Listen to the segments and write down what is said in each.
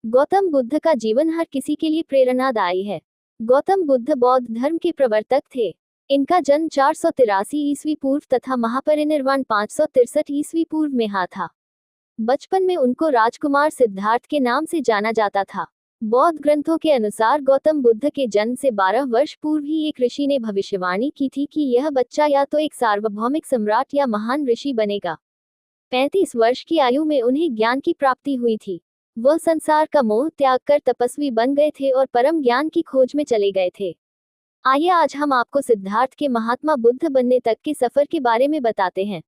गौतम बुद्ध का जीवन हर किसी के लिए प्रेरणादायी है। गौतम बुद्ध बौद्ध धर्म के प्रवर्तक थे। इनका जन्म 483 ईस्वी पूर्व तथा महापरिनिर्वाण 563 ईस्वी पूर्व में हुआ था। बचपन में उनको राजकुमार सिद्धार्थ के नाम से जाना जाता था। बौद्ध ग्रंथों के अनुसार गौतम बुद्ध के जन्म से 12 वर्ष पूर्व ही एक ऋषि ने भविष्यवाणी की थी कि यह बच्चा या तो एक सार्वभौमिक सम्राट या महान ऋषि बनेगा। 35 वर्ष की आयु में उन्हें ज्ञान की प्राप्ति हुई थी। वह संसार का मोह त्याग कर तपस्वी बन गए थे और परम ज्ञान की खोज में चले गए थे। आइए आज हम आपको सिद्धार्थ के महात्मा बुद्ध बनने तक के सफर के बारे में बताते हैं।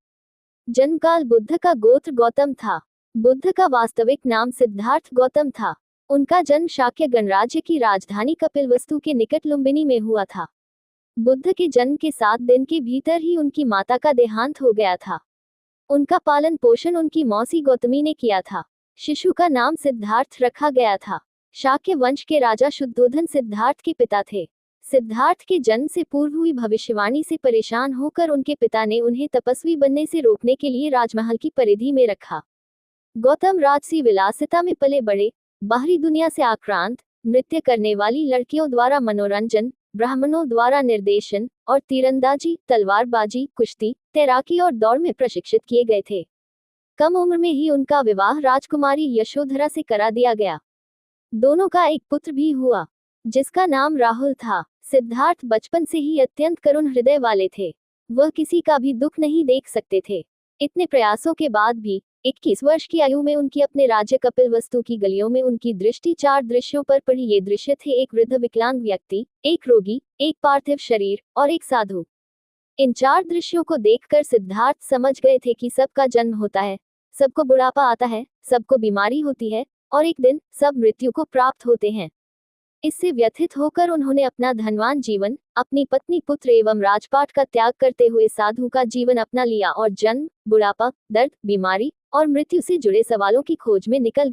जन्मकाल बुद्ध का गोत्र गौतम था। बुद्ध का वास्तविक नाम सिद्धार्थ गौतम था। उनका जन्म शाक्य गणराज्य की राजधानी कपिलवस्तु के निकट लुम्बिनी में हुआ था। बुद्ध के जन्म के 7 दिन के भीतर ही उनकी माता का देहांत हो गया था। उनका पालन पोषण उनकी मौसी गौतमी ने किया था। शिशु का नाम सिद्धार्थ रखा गया था। शाक्य वंश के राजा शुद्धोधन सिद्धार्थ के पिता थे। सिद्धार्थ के जन्म से पूर्व हुई भविष्यवाणी से परेशान होकर उनके पिता ने उन्हें तपस्वी बनने से रोकने के लिए राजमहल की परिधि में रखा। गौतम राजसी विलासिता में पले बड़े, बाहरी दुनिया से आक्रांत, नृत्य करने वाली लड़कियों द्वारा मनोरंजन, ब्राह्मणों द्वारा निर्देशन और तीरंदाजी, तलवारबाजी, कुश्ती, तैराकी और दौड़ में प्रशिक्षित किए गए थे। कम उम्र में ही उनका विवाह राजकुमारी यशोधरा से करा दिया गया। दोनों का एक पुत्र भी हुआ, जिसका नाम राहुल था। सिद्धार्थ बचपन से ही अत्यंत करुण हृदय वाले थे। वह किसी का भी दुख नहीं देख सकते थे। इतने प्रयासों के बाद भी 21 वर्ष की आयु में उनकी अपने राज्य कपिलवस्तु की गलियों में उनकी दृष्टि 4 दृश्यों पर पड़ी। ये दृश्य थे एक वृद्ध विकलांग व्यक्ति, एक रोगी, एक पार्थिव शरीर और एक साधु। इन 4 दृश्यों को देखकर सिद्धार्थ समझ गए थे कि सबका जन्म होता है, सबको बुढ़ापा आता है, सबको बीमारी होती है और एक दिन सब मृत्यु को प्राप्त होते हैं। इससे व्यथित होकर उन्होंने अपना धनवान जीवन, अपनी पत्नी, पुत्र एवं राजपाट का त्याग करते हुए साधु का जीवन अपना लिया और जन्म, बुढ़ापा, दर्द, बीमारी और मृत्यु से जुड़े सवालों की खोज में निकल गए।